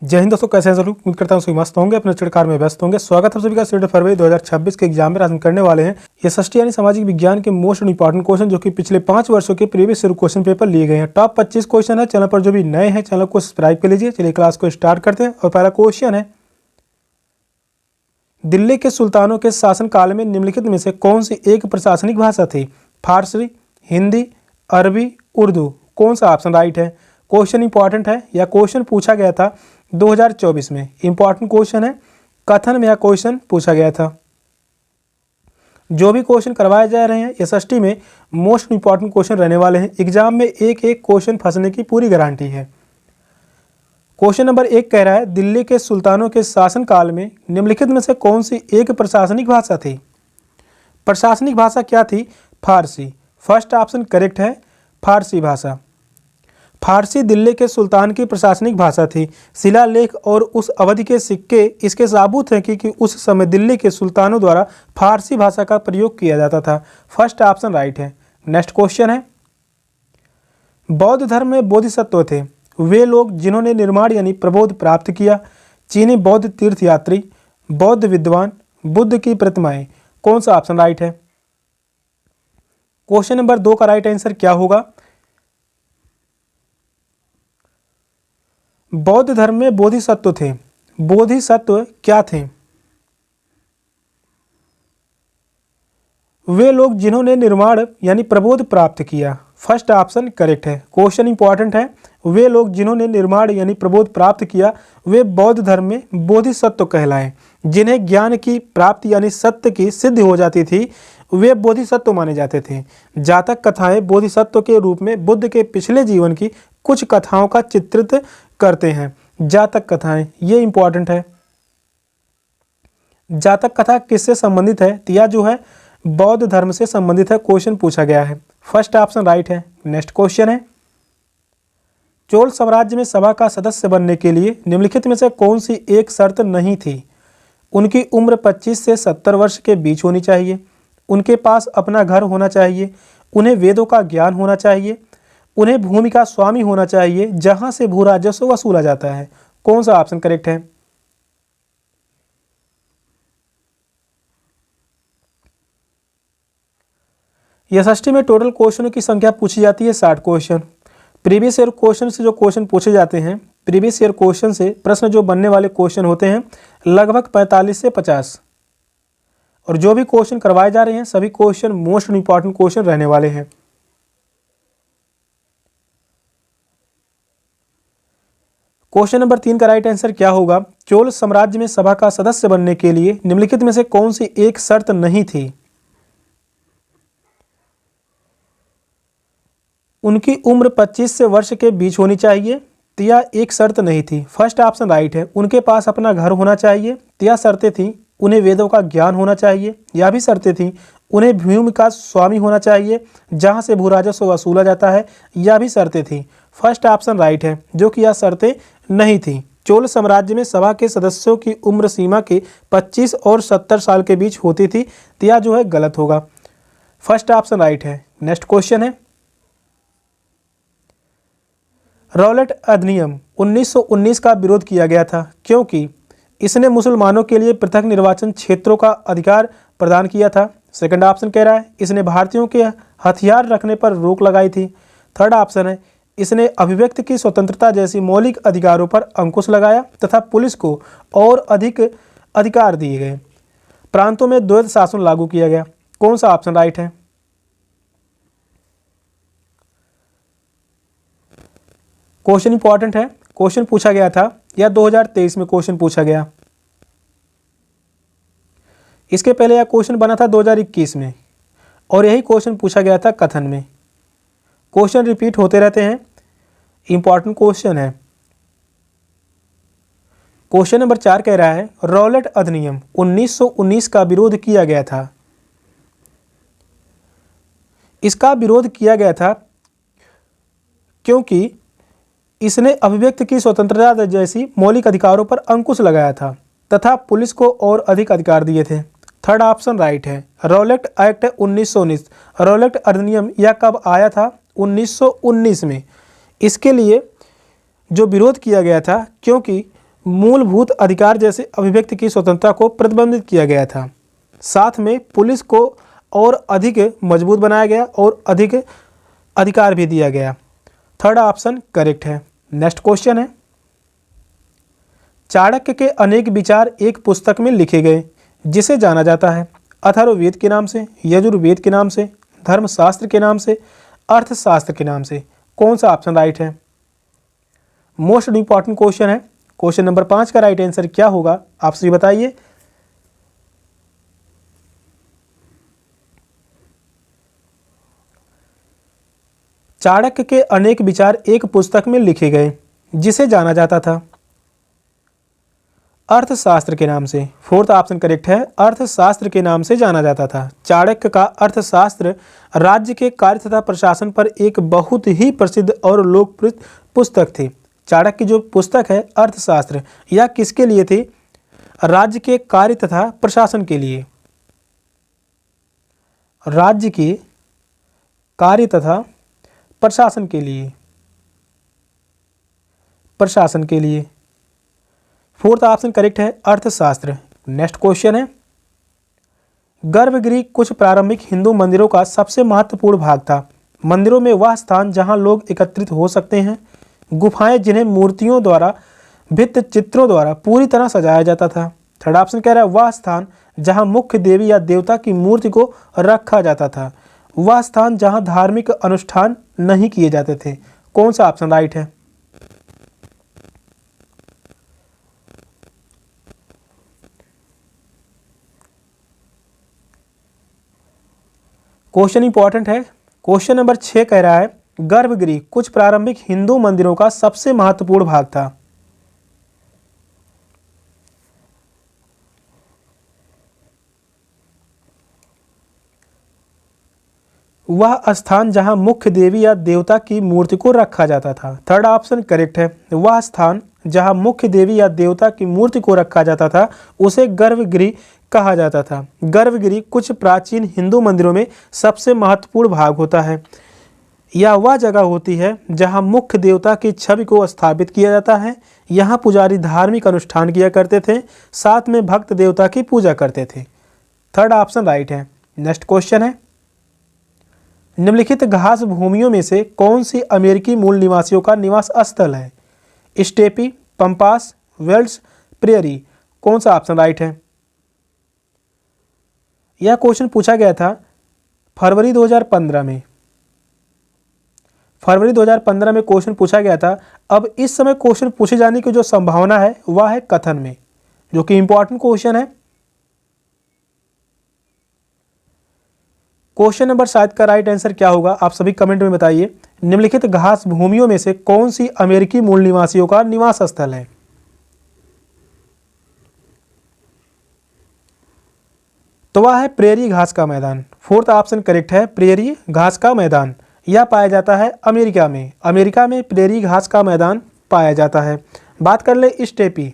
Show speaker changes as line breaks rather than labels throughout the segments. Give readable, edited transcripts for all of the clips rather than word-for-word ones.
जय हिंद दोस्तों, कैसे हैं सब लोग। उम्मीद करता हूँ सभी मस्त होंगे, अपने चिड़कार में व्यस्त होंगे। स्वागत है सभी का 6 फरवरी 2026 के एग्जाम में। आज हम करने वाले हैं एसएसटी यानी सामाजिक विज्ञान के मोस्ट इंपॉर्टेंट क्वेश्चन, जो कि पिछले 5 वर्षों के प्रीवियस ईयर क्वेश्चन पेपर लिए गए हैं। टॉप 25 क्वेश्चन है। चैनल पर जो भी नए हैं चैनल को सब्सक्राइब कर लीजिए। चलिए क्लास को स्टार्ट करते हैं। और पहला क्वेश्चन है, दिल्ली के सुल्तानों के शासनकाल में निम्नलिखित में से कौन सी एक प्रशासनिक भाषा थी? फारसी, हिंदी, अरबी, उर्दू। कौन सा ऑप्शन राइट है? क्वेश्चन इंपॉर्टेंट है। यह क्वेश्चन पूछा गया था 2024 में। इंपॉर्टेंट क्वेश्चन है। कथन में यह क्वेश्चन पूछा गया था। जो भी क्वेश्चन करवाए जा रहे हैं एसएसटी में मोस्ट इंपॉर्टेंट क्वेश्चन रहने वाले हैं। एग्जाम में एक एक क्वेश्चन फंसने की पूरी गारंटी है। क्वेश्चन नंबर 1 कह रहा है, दिल्ली के सुल्तानों के शासनकाल में निम्नलिखित में से कौन सी एक प्रशासनिक भाषा थी? प्रशासनिक भाषा क्या थी? फारसी। फर्स्ट ऑप्शन करेक्ट है, फारसी भाषा। फारसी दिल्ली के सुल्तान की प्रशासनिक भाषा थी। शिलालेख और उस अवधि के सिक्के इसके साबूत हैं कि उस समय दिल्ली के सुल्तानों द्वारा फारसी भाषा का प्रयोग किया जाता था। फर्स्ट ऑप्शन राइट है। नेक्स्ट क्वेश्चन है, बौद्ध धर्म में बोधिसत्व थे वे लोग जिन्होंने निर्माण यानी प्रबोध प्राप्त किया। चीनी बौद्ध तीर्थयात्री, बौद्ध विद्वान, बुद्ध की प्रतिमाएं। कौन सा ऑप्शन राइट है? क्वेश्चन नंबर 2 का राइट आंसर क्या होगा? बौद्ध धर्म में बोधिसत्व थे। बोधिसत्व क्या थे? वे लोग जिन्होंने निर्माण यानी प्रबोध प्राप्त किया। फर्स्ट ऑप्शन करेक्ट है। क्वेश्चन इंपॉर्टेंट है। वे लोग जिन्होंने निर्माण यानी प्रबोध प्राप्त किया वे बौद्ध धर्म में बोधिसत्व कहलाए। जिन्हें ज्ञान की प्राप्ति यानी सत्य की सिद्धि हो जाती थी वे बोधिसत्व माने जाते थे। जातक कथाएं बोधिसत्व के रूप में बुद्ध के पिछले जीवन की कुछ कथाओं का चित्रित करते हैं। जातक कथाएं, ये इंपॉर्टेंट है। जातक कथा किससे संबंधित है? यह जो है बौद्ध धर्म से संबंधित है। क्वेश्चन पूछा गया है। फर्स्ट ऑप्शन राइट है। नेक्स्ट क्वेश्चन है, चोल साम्राज्य में सभा का सदस्य बनने के लिए निम्नलिखित में से कौन सी एक शर्त नहीं थी? उनकी उम्र 25 से 70 वर्ष के बीच होनी चाहिए। उनके पास अपना घर होना चाहिए। उन्हें वेदों का ज्ञान होना चाहिए। उन्हें भूमि का स्वामी होना चाहिए जहां से भू राजस्व वसूला जाता है। कौन सा ऑप्शन करेक्ट है? एसएसटी में टोटल क्वेश्चनों की संख्या पूछी जाती है 60 क्वेश्चन। प्रीवियस ईयर क्वेश्चन से जो क्वेश्चन पूछे जाते हैं, प्रीवियस ईयर क्वेश्चन से प्रश्न जो बनने वाले क्वेश्चन होते हैं लगभग 45 से 50। और जो भी क्वेश्चन करवाए जा रहे हैं सभी क्वेश्चन मोस्ट इंपॉर्टेंट क्वेश्चन रहने वाले हैं। क्वेश्चन नंबर 3 का राइट आंसर क्या होगा? चोल साम्राज्य में सभा का सदस्य बनने के लिए निम्नलिखित में से कौन सी एक शर्त नहीं थी? उनकी उम्र 25 से वर्ष के बीच होनी चाहिए। यह एक शर्त नहीं थी। फर्स्ट ऑप्शन राइट है। उनके पास अपना घर होना चाहिए। यह शर्तें थी। उन्हें वेदों का ज्ञान होना चाहिए। यह भी शर्तें थी। उन्हें भूमि का स्वामी होना चाहिए जहां से भू राजस्व वसूला जाता है। यह भी शर्तें थी। फर्स्ट ऑप्शन राइट है, जो कि यह शर्तें नहीं थी। चोल साम्राज्य में सभा के सदस्यों की उम्र सीमा के 25 और 70 साल के बीच होती थी। यह जो है गलत होगा। फर्स्ट ऑप्शन राइट है। नेक्स्ट क्वेश्चन है, रॉलेट अधिनियम 1919 का विरोध किया गया था क्योंकि इसने मुसलमानों के लिए पृथक निर्वाचन क्षेत्रों का अधिकार प्रदान किया था। सेकंड ऑप्शन कह रहा है इसने भारतीयों के हथियार रखने पर रोक लगाई थी। थर्ड ऑप्शन है इसने अभिव्यक्ति की स्वतंत्रता जैसी मौलिक अधिकारों पर अंकुश लगाया तथा पुलिस को और अधिक अधिकार दिए गए। प्रांतों में द्वैध शासन लागू किया गया। कौन सा ऑप्शन राइट है? क्वेश्चन इंपॉर्टेंट है। क्वेश्चन पूछा गया था या 2023 में क्वेश्चन पूछा गया। इसके पहले यह क्वेश्चन बना था 2021 में और यही क्वेश्चन पूछा गया था कथन में। क्वेश्चन रिपीट होते रहते हैं। इंपॉर्टेंट क्वेश्चन है। क्वेश्चन नंबर 4 कह रहा है, रॉलेट अधिनियम 1919 का विरोध किया गया था। इसका विरोध किया गया था क्योंकि इसने अभिव्यक्ति की स्वतंत्रता जैसी मौलिक अधिकारों पर अंकुश लगाया था तथा पुलिस को और अधिक अधिकार दिए थे। थर्ड ऑप्शन राइट है। रॉलेट एक्ट 1919, रॉलेट अधिनियम यह कब आया था? 1919 में। इसके लिए जो विरोध किया गया था क्योंकि मूलभूत अधिकार जैसे अभिव्यक्ति की स्वतंत्रता को प्रतिबंधित किया गया था। साथ में पुलिस को और अधिक मजबूत बनाया गया और अधिक अधिकार भी दिया गया। थर्ड ऑप्शन करेक्ट है। नेक्स्ट क्वेश्चन है, चाणक्य के अनेक विचार एक पुस्तक में लिखे गए जिसे जाना जाता है अथर्ववेद के नाम से, यजुर्वेद के नाम से, धर्मशास्त्र के नाम से, अर्थशास्त्र के नाम से। कौन सा ऑप्शन राइट है? मोस्ट इंपॉर्टेंट क्वेश्चन है। क्वेश्चन नंबर 5 का राइट आंसर क्या होगा आप सभी बताइए। चाणक्य के अनेक विचार एक पुस्तक में लिखे गए जिसे जाना जाता था अर्थशास्त्र के नाम से। फोर्थ ऑप्शन करेक्ट है, अर्थशास्त्र के नाम से जाना जाता था। चाणक्य का अर्थशास्त्र राज्य के कार्य तथा प्रशासन पर एक बहुत ही प्रसिद्ध और लोकप्रिय पुस्तक थी। चाणक्य की जो पुस्तक है अर्थशास्त्र, यह किसके लिए थी? राज्य के कार्य तथा प्रशासन के लिए। राज्य के कार्य तथा प्रशासन के लिए, प्रशासन के लिए। फोर्थ ऑप्शन करेक्ट है, अर्थशास्त्र। नेक्स्ट क्वेश्चन है, गर्भगृह कुछ प्रारंभिक हिंदू मंदिरों का सबसे महत्वपूर्ण भाग था। मंदिरों में वह स्थान जहां लोग एकत्रित हो सकते हैं। गुफाएं जिन्हें मूर्तियों द्वारा, भित्ति चित्रों द्वारा पूरी तरह सजाया जाता था। थर्ड ऑप्शन कह रहा है, वह स्थान जहां मुख्य देवी या देवता की मूर्ति को रखा जाता था। वह स्थान जहां धार्मिक अनुष्ठान नहीं किए जाते थे। कौन सा ऑप्शन राइट है? क्वेश्चन इंपॉर्टेंट है। क्वेश्चन नंबर 6 कह रहा है, गर्भगृह कुछ प्रारंभिक हिंदू मंदिरों का सबसे महत्वपूर्ण भाग था। वह स्थान जहां मुख्य देवी या देवता की मूर्ति को रखा जाता था। थर्ड ऑप्शन करेक्ट है, वह स्थान जहां मुख्य देवी या देवता की मूर्ति को रखा जाता था उसे गर्भगृह कहा जाता था। गर्भगृह कुछ प्राचीन हिंदू मंदिरों में सबसे महत्वपूर्ण भाग होता है। यह वह जगह होती है जहां मुख्य देवता की छवि को स्थापित किया जाता है। यहाँ पुजारी धार्मिक अनुष्ठान किया करते थे, साथ में भक्त देवता की पूजा करते थे। थर्ड ऑप्शन राइट है। नेक्स्ट क्वेश्चन है, निम्नलिखित घास भूमियों में से कौन सी अमेरिकी मूल निवासियों का निवास स्थल है? Steppe, pampas, velds, prairie. कौन सा ऑप्शन राइट है? यह क्वेश्चन पूछा गया था फरवरी 2015 में। फरवरी 2015 में क्वेश्चन पूछा गया था। अब इस समय क्वेश्चन पूछे जाने की जो संभावना है वह है कथन में, जो कि इंपॉर्टेंट क्वेश्चन है। क्वेश्चन नंबर 7 का राइट आंसर क्या होगा आप सभी कमेंट में बताइए। निम्नलिखित घास भूमियों में से कौन सी अमेरिकी मूल निवासियों का निवास स्थल है? तो वह है प्रेरी घास का मैदान। फोर्थ ऑप्शन करेक्ट है, प्रेरी घास का मैदान। यह पाया जाता है अमेरिका में। अमेरिका में प्रेरी घास का मैदान पाया जाता है। बात कर ले स्टेपी।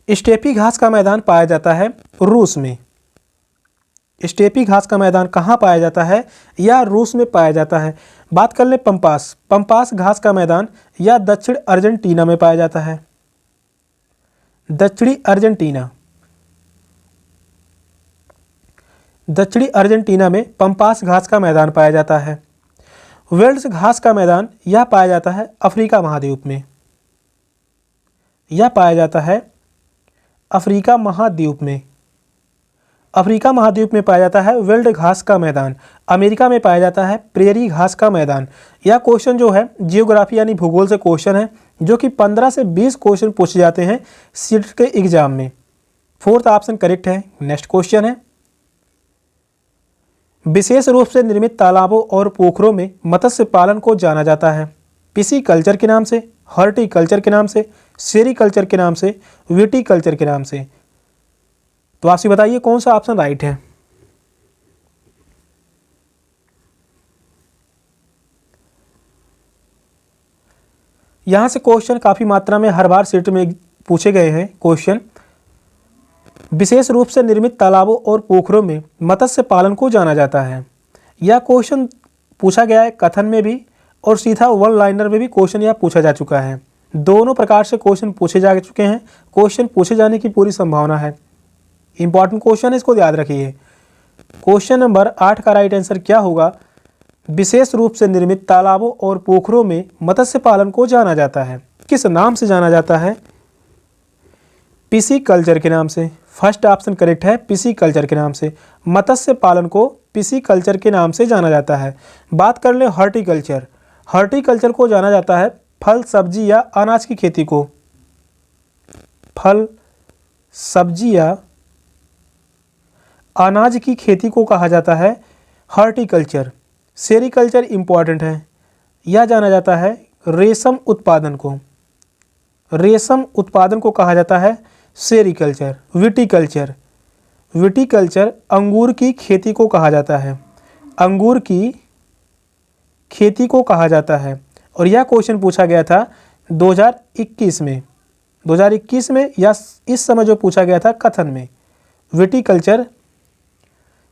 स्टेपी घास का मैदान पाया जाता है रूस में। स्टेपी घास का मैदान कहाँ पाया जाता है? यह रूस में पाया जाता है। बात कर ले पंपास। पंपास घास का मैदान यह दक्षिण अर्जेंटीना में पाया जाता है। दक्षिणी अर्जेंटीना, दक्षिणी अर्जेंटीना में पंपास घास का मैदान पाया जाता है। वेल्स घास का मैदान यह पाया जाता है अफ्रीका महाद्वीप में। यह पाया जाता है अफ्रीका महाद्वीप में। अफ्रीका महाद्वीप में पाया जाता है वेल्ड घास का मैदान। अमेरिका में पाया जाता है प्रेरी घास का मैदान। यह क्वेश्चन जो है जियोग्राफी यानी भूगोल से क्वेश्चन है, जो कि 15 से 20 क्वेश्चन पूछे जाते हैं सीट के एग्जाम में। फोर्थ ऑप्शन करेक्ट है। नेक्स्ट क्वेश्चन है, विशेष रूप से निर्मित तालाबों और पोखरों में मत्स्य पालन को जाना जाता है पिसीकल्चर के नाम से, हॉर्टिकल्चर के नाम से, सेरीकल्चर के नाम से, विटीकल्चर के नाम से। तो आपसे बताइए कौन सा ऑप्शन राइट है? यहां से क्वेश्चन काफी मात्रा में हर बार सीट में पूछे गए हैं क्वेश्चन। विशेष रूप से निर्मित तालाबों और पोखरों में मत्स्य पालन को जाना जाता है। यह क्वेश्चन पूछा गया है कथन में भी और सीधा वन लाइनर में भी क्वेश्चन यह पूछा जा चुका है। दोनों प्रकार से क्वेश्चन पूछे जा चुके हैं, क्वेश्चन पूछे जाने की पूरी संभावना है। इंपॉर्टेंट क्वेश्चन है, इसको याद रखिए। क्वेश्चन नंबर 8 का राइट आंसर क्या होगा? विशेष रूप से निर्मित तालाबों और पोखरों में मत्स्य पालन को जाना जाता है, किस नाम से जाना जाता है? पिसीकल्चर के नाम से। फर्स्ट ऑप्शन करेक्ट है, पिसीकल्चर के नाम से। मत्स्य पालन को पिसीकल्चर के नाम से जाना जाता है। बात कर ले हॉर्टिकल्चर। हॉर्टिकल्चर को जाना जाता है फल, सब्जी या अनाज की खेती को। फल, सब्जी या अनाज की खेती को कहा जाता है हॉर्टिकल्चर। सेरीकल्चर इंपॉर्टेंट है। यह जाना जाता है रेशम उत्पादन को। रेशम उत्पादन को कहा जाता है सेरीकल्चर। विटीकल्चर। विटीकल्चर अंगूर की खेती को कहा जाता है। अंगूर की खेती को कहा जाता है। और यह क्वेश्चन पूछा गया था 2021 में। 2021 में या इस समय जो पूछा गया था कथन में। विटीकल्चर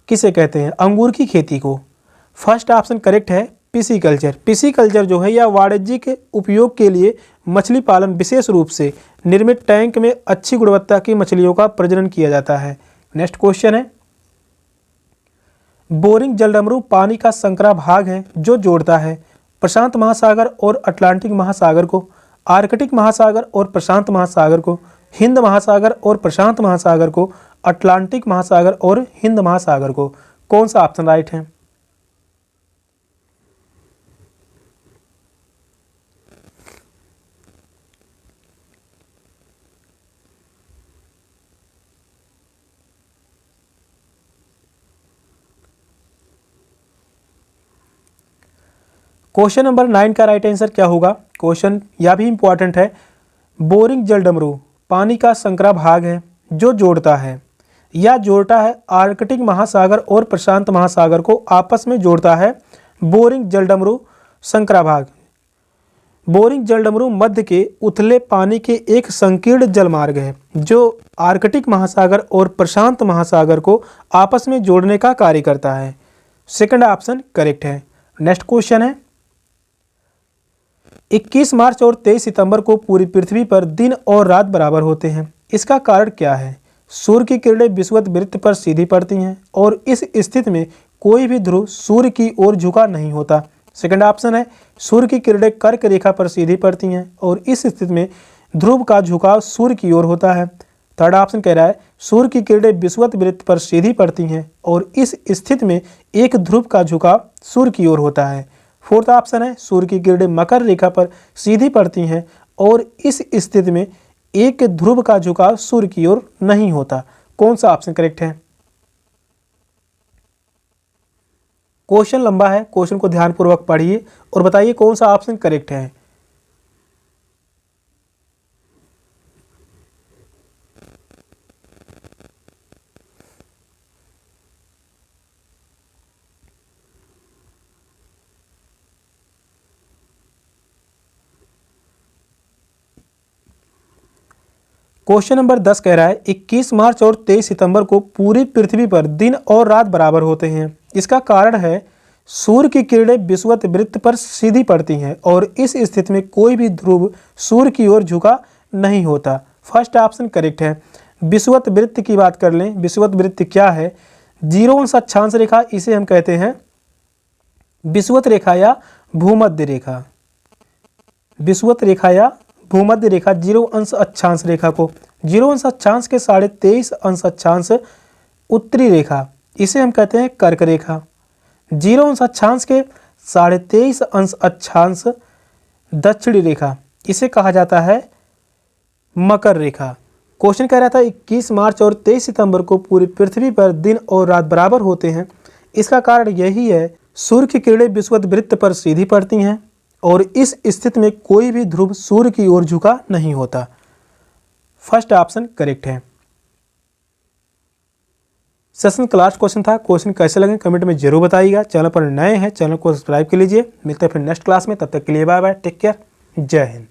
किसे कहते हैं? अंगूर की खेती को। फर्स्ट ऑप्शन करेक्ट है, पिसीकल्चर। पिसीकल्चर जो है यह वाणिज्यिक उपयोग के लिए मछली पालन, विशेष रूप से निर्मित टैंक में अच्छी गुणवत्ता की मछलियों का प्रजनन किया जाता है। नेक्स्ट क्वेश्चन है, बोरिंग जलडमरू पानी का संकरा भाग है जो जोड़ता है प्रशांत महासागर और अटलांटिक महासागर को, आर्कटिक महासागर और प्रशांत महासागर को, हिंद महासागर और प्रशांत महासागर को, अटलांटिक महासागर और हिंद महासागर को। कौन सा ऑप्शन राइट है? क्वेश्चन नंबर 9 का राइट आंसर क्या होगा? क्वेश्चन यह भी इंपॉर्टेंट है। बोरिंग जलडमरू पानी का संकरा भाग है जो जोड़ता है, या जोड़ता है आर्कटिक महासागर और प्रशांत महासागर को, आपस में जोड़ता है बोरिंग जलडमरू संकरा भाग। बोरिंग जलडमरू मध्य के उथले पानी के एक संकीर्ण जलमार्ग है जो आर्कटिक महासागर और प्रशांत महासागर को आपस में जोड़ने का कार्य करता है। सेकंड ऑप्शन करेक्ट है। नेक्स्ट क्वेश्चन है, 21 मार्च और 23 सितंबर को पूरी पृथ्वी पर दिन और रात बराबर होते हैं, इसका कारण क्या है? सूर्य की किरणें विषुवत वृत्त पर सीधी पड़ती हैं और इस स्थिति में कोई भी ध्रुव सूर्य की ओर झुका नहीं होता। सेकंड ऑप्शन है, सूर्य की किरणें कर्क रेखा पर सीधी पड़ती हैं और इस स्थिति में ध्रुव का झुकाव सूर्य की ओर होता है। थर्ड ऑप्शन कह रहा है, सूर्य की किरणें विषुवत वृत्त पर सीधी पड़ती हैं और इस स्थिति में एक ध्रुव का झुकाव सूर्य की ओर होता है। फोर्थ ऑप्शन है, सूर्य की किरणें मकर रेखा पर सीधी पड़ती हैं और इस स्थिति में एक ध्रुव का झुकाव सूर्य की ओर नहीं होता। कौन सा ऑप्शन करेक्ट है? क्वेश्चन लंबा है, क्वेश्चन को ध्यानपूर्वक पढ़िए और बताइए कौन सा ऑप्शन करेक्ट है। क्वेश्चन नंबर 10 कह रहा है 21 मार्च और 23 सितंबर को पूरी पृथ्वी पर दिन और रात बराबर होते हैं, इसका कारण है सूर्य की किरणें विषुवत वृत्त पर सीधी पड़ती हैं और इस स्थिति में कोई भी ध्रुव सूर्य की ओर झुका नहीं होता। फर्स्ट ऑप्शन करेक्ट है। विषुवत वृत्त की बात कर लें, विषुवत वृत्त क्या है? 0 अंश अक्षांश रेखा, इसे हम कहते हैं विषुवत रेखा या भूमध्य रेखा। विषुवत रेखा या भूमध्य रेखा 0 अंश अक्षांश रेखा को, 0 अंश अक्षांश के 23.5 अंश अक्षांश उत्तरी रेखा, इसे हम कहते हैं कर्क रेखा। 0 अंश अक्षांश के 23.5 अंश अक्षांश दक्षिणी रेखा, इसे कहा जाता है मकर रेखा। क्वेश्चन कह रहा था 21 मार्च और 23 सितंबर को पूरी पृथ्वी पर दिन और रात बराबर होते हैं, इसका कारण यही है सूर्य की किरणें विषुवत वृत्त पर सीधी पड़ती हैं और इस स्थिति में कोई भी ध्रुव सूर्य की ओर झुका नहीं होता। फर्स्ट ऑप्शन करेक्ट है। सेशन का लास्ट क्वेश्चन था। क्वेश्चन कैसे लगे कमेंट में जरूर बताइएगा। चैनल पर नए हैं, चैनल को सब्सक्राइब कर लीजिए। मिलते हैं फिर नेक्स्ट क्लास में, तब तक के लिए बाय बाय, टेक केयर, जय हिंद।